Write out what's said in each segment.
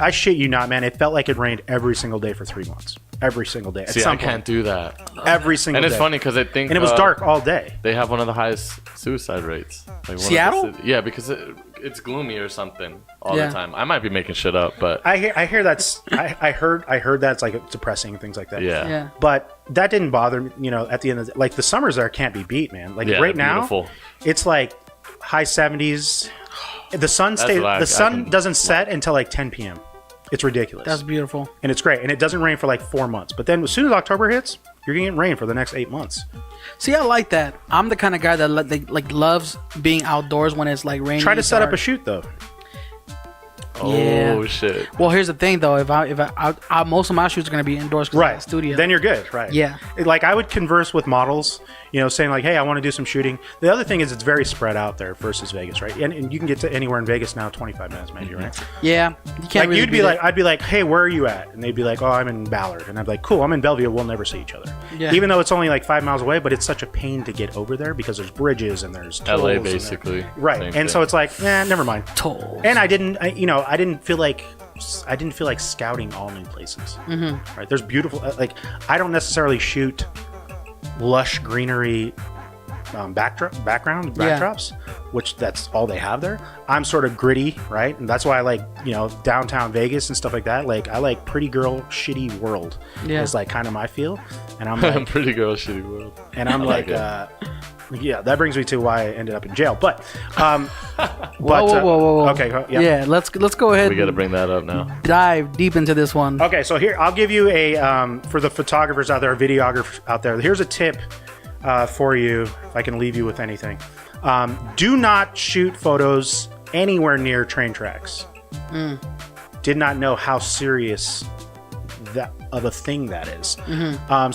I shit you not, man. It felt like it rained every single day for 3 months. Every single day. See, I can't do that. Every single day. And it's funny because I think... And it was dark all day. They have one of the highest suicide rates. Like Seattle? Yeah, because it's gloomy or something all the time. I might be making shit up, but... I hear that's... I heard that's like depressing and things like that. Yeah. But that didn't bother me, you know, at the end of the... Like, the summers there can't be beat, man. Like, right now, it's like high 70s. The sun doesn't set until like 10 p.m. It's ridiculous. That's beautiful. And it's great. And it doesn't rain for like 4 months. But then as soon as October hits, you're going to get rain for the next 8 months. See, I like that. I'm the kind of guy that loves being outdoors when it's like raining. Try to set up a shoot, though. Oh, shit. Well, here's the thing, though. If I most of my shoots are going to be indoors because I'm in the studio. Then you're good, right? Yeah. Like, I would converse with models, you know, saying like, hey, I want to do some shooting. The other thing is it's very spread out there versus Vegas, right? And you can get to anywhere in Vegas now 25 minutes maybe, right? Yeah. You can't like, really I'd be like, hey, where are you at? And they'd be like, oh, I'm in Ballard. And I'd be like, cool, I'm in Bellevue. We'll never see each other. Yeah. Even though it's only like 5 miles away, but it's such a pain to get over there because there's bridges and there's tolls. LA, basically. Right. And so it's like, never mind. Tolls. And I didn't feel like scouting all new places. Mm-hmm. Right? There's beautiful, like, I don't necessarily shoot lush greenery backdrops, which that's all they have there. I'm sort of gritty, right? And that's why I like, you know, downtown Vegas and stuff like that. Like, I like pretty girl shitty world. Yeah, is like kind of my feel. And I'm like pretty girl shitty world. And I'm like yeah, that brings me to why I ended up in jail. But whoa. Okay, yeah, let's go ahead. We got to bring that up now. Dive deep into this one. Okay, so here I'll give you a for the photographers out there, videographers out there. Here's a tip for you, if I can leave you with anything. Do not shoot photos anywhere near train tracks. Did not know how serious that of a thing that is.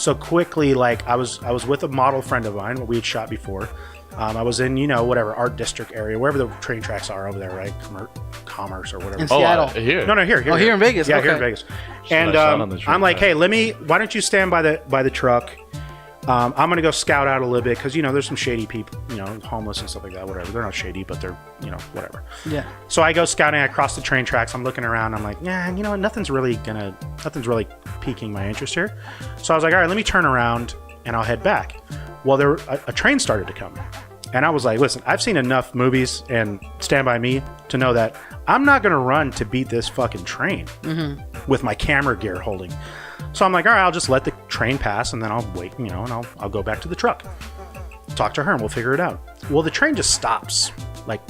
So quickly, like I was with a model friend of mine. We had shot before. I was in, you know, whatever art district area, wherever the train tracks are over there, right? Commerce or whatever. In Seattle. Here. No, here. Oh, here in Vegas. Yeah, okay. here in Vegas. And I'm like, hey, why don't you stand by the truck? I'm gonna go scout out a little bit because, you know, there's some shady people, you know, homeless and stuff like that. Whatever, they're not shady, but they're, you know, whatever. Yeah. So I go scouting across the train tracks. I'm looking around. I'm like, yeah, you know what? Nothing's really piquing my interest here. So I was like, all right, let me turn around and I'll head back. Well, a train started to come, and I was like, listen, I've seen enough movies and Stand By Me to know that I'm not gonna run to beat this fucking train with my camera gear holding. So I'm like, all right, I'll just let the train pass and then I'll wait, you know, and I'll go back to the truck, talk to her, and we'll figure it out. Well, the train just stops, like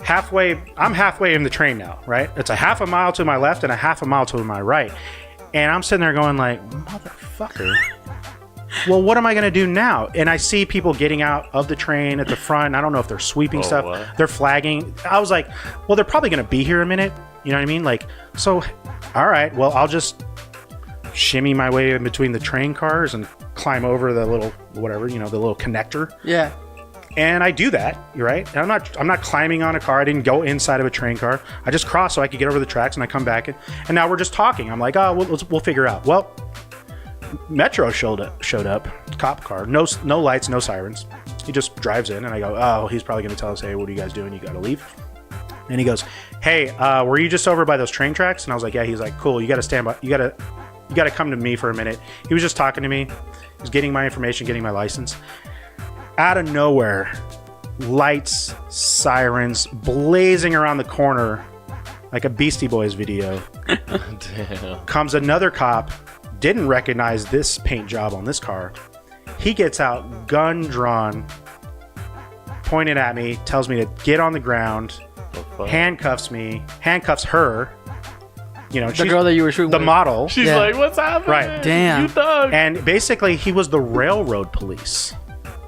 halfway. I'm halfway in the train now, right? It's a half a mile to my left and a half a mile to my right, and I'm sitting there going like, motherfucker. Well, what am I going to do now? And I see people getting out of the train at the front. I don't know if they're sweeping stuff. What? They're flagging. I was like, well, they're probably going to be here a minute. You know what I mean? Like, so, all right, well, I'll just shimmy my way in between the train cars and climb over the little, whatever, you know, the little connector. Yeah. And I do that, right? And I'm not climbing on a car. I didn't go inside of a train car. I just crossed so I could get over the tracks, and I come back, and now we're just talking. I'm like, oh, we'll figure it out. Well, Metro showed up, cop car, no lights, no sirens. He just drives in, and I go, oh, he's probably going to tell us, hey, what are you guys doing? You got to leave. And he goes, hey, were you just over by those train tracks? And I was like, yeah. He's like, cool. You got to stand by. You got to come to me for a minute. He was just talking to me. He was getting my information, getting my license. Out of nowhere, lights, sirens, blazing around the corner like a Beastie Boys video. Damn. Comes another cop, didn't recognize this paint job on this car. He gets out, gun drawn, pointed at me, tells me to get on the ground, handcuffs me, handcuffs her. You know, the girl that you were shooting the with. Model. She's like, what's happening? Right. Damn. You thug. And basically, he was the railroad police.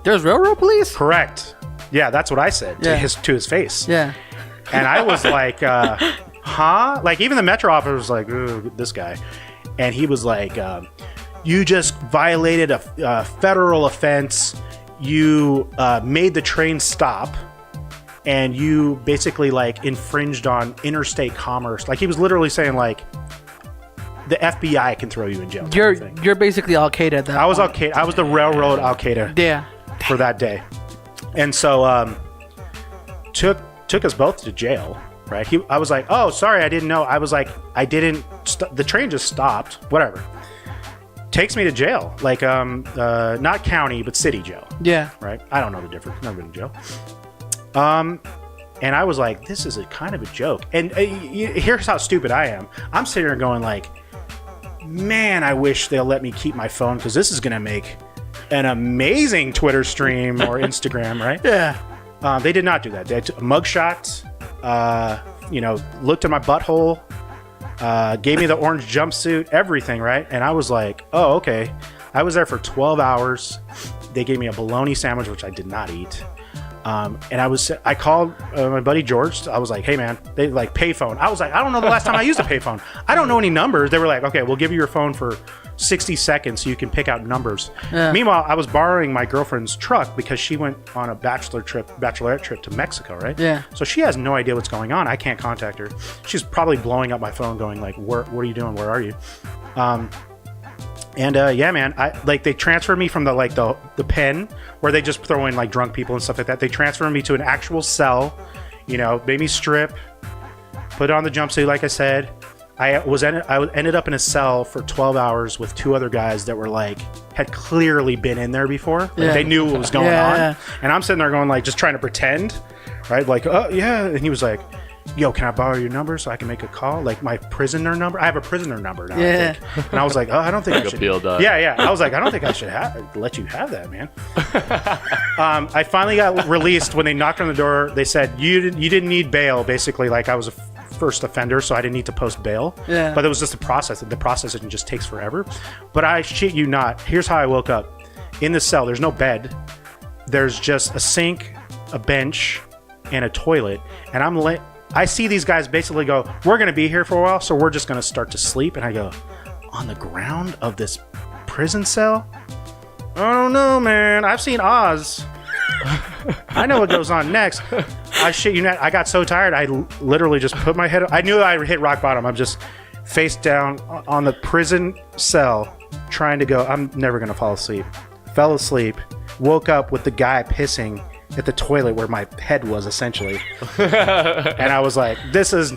There's railroad police? Correct. Yeah, that's what I said to his face. Yeah. And I was like, huh? Like, even the Metro officer was like, ooh, this guy. And he was like, you just violated a federal offense. You made the train stop. And you basically, like, infringed on interstate commerce. Like, he was literally saying, like, the FBI can throw you in jail. You're basically Al Qaeda at that point. I was Al Qaeda. I was the railroad Al Qaeda. Yeah. For that day. And so took us both to jail. right? I was like, oh, sorry, I didn't know. I was like, I didn't. The train just stopped. Whatever. Takes me to jail, like not county but city jail. Yeah. Right. I don't know the difference. Never been to jail. And I was like, this is a kind of a joke. And here's how stupid I am. I'm sitting there going like, man, I wish they'll let me keep my phone because this is gonna make an amazing Twitter stream or Instagram, right? Yeah. They did not do that. They took a mugshot, looked at my butthole, gave me the orange jumpsuit, everything, right? And I was like, oh, okay. I was there for 12 hours. They gave me a bologna sandwich, which I did not eat. And I called my buddy George. I was like, hey man, they like payphone. I was like, I don't know the last time I used a payphone. I don't know any numbers. They were like, okay, we'll give you your phone for 60 seconds so you can pick out numbers. Yeah. Meanwhile, I was borrowing my girlfriend's truck because she went on a bachelorette trip to Mexico, right? Yeah. So she has no idea what's going on. I can't contact her. She's probably blowing up my phone going like, what are you doing? Where are you? Yeah, man, they transferred me from the pen where they just throw in like drunk people and stuff like that. They transferred me to an actual cell, made me strip, put on the jumpsuit, like I said. I ended up in a cell for 12 hours with two other guys that were like, had clearly been in there before. Like, they knew what was going on. Yeah. And I'm sitting there going like, just trying to pretend, right? Like, oh yeah. And he was like, yo, can I borrow your number so I can make a call? Like my prisoner number? I have a prisoner number now, I think. And I was like, oh, I don't think I should. Yeah. I was like, I don't think I should let you have that, man. I finally got released when they knocked on the door. They said, you didn't need bail, basically. Like I was a first offender, so I didn't need to post bail. Yeah. But it was just a process. The process just takes forever. But I shit you not. Here's how I woke up. In the cell, there's no bed. There's just a sink, a bench, and a toilet. And I see these guys basically go, we're going to be here for a while, so we're just going to start to sleep. And I go, on the ground of this prison cell? I don't know, man. I've seen Oz. I know what goes on next. I shit you not. I got so tired, I literally just put my head. I knew I hit rock bottom. I'm just face down on the prison cell, trying to go. I'm never going to fall asleep. Fell asleep. Woke up with the guy pissing at the toilet where my head was, essentially. And I was like, this is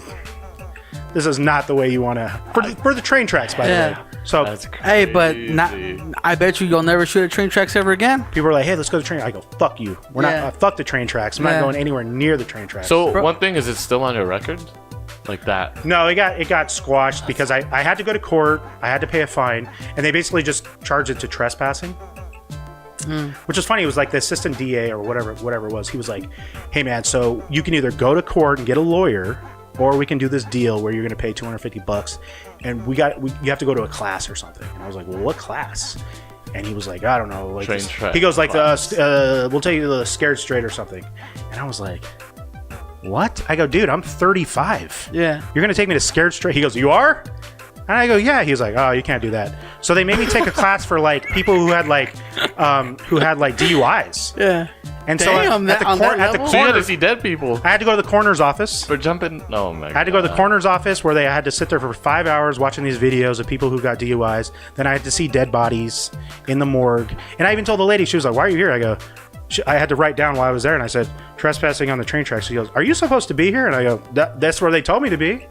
not the way you want to for the train tracks, by the way. So hey, but I bet you'll never shoot at train tracks ever again. People are like, hey, let's go to the train. I go, fuck you. We're not fuck the train tracks. I'm not going anywhere near the train tracks. So one thing, is it still on your record? Like that? No, it got squashed because I had to go to court. I had to pay a fine, and they basically just charged it to trespassing. Which was funny. It was like the assistant DA or whatever it was. He was like, hey man, so you can either go to court and get a lawyer, or we can do this deal where you're going to pay $250 and you have to go to a class or something. And I was like, well, what class? And he was like, I don't know. Like he goes like, we'll tell you the scared straight or something. And I was like, what? I go, dude, I'm 35. Yeah. You're going to take me to scared straight? He goes, you are? And I go, yeah. He's like, oh, you can't do that. So they made me take a class for like people who had like DUIs. Yeah. And damn, so at the corner, so you had to see dead people. I had to go to the coroner's office. For jumping? Oh my God. I had to go to the coroner's office where they had to sit there for 5 hours watching these videos of people who got DUIs. Then I had to see dead bodies in the morgue. And I even told the lady, she was like, why are you here? I go, I had to write down while I was there. And I said, trespassing on the train tracks. She goes, are you supposed to be here? And I go, that's where they told me to be.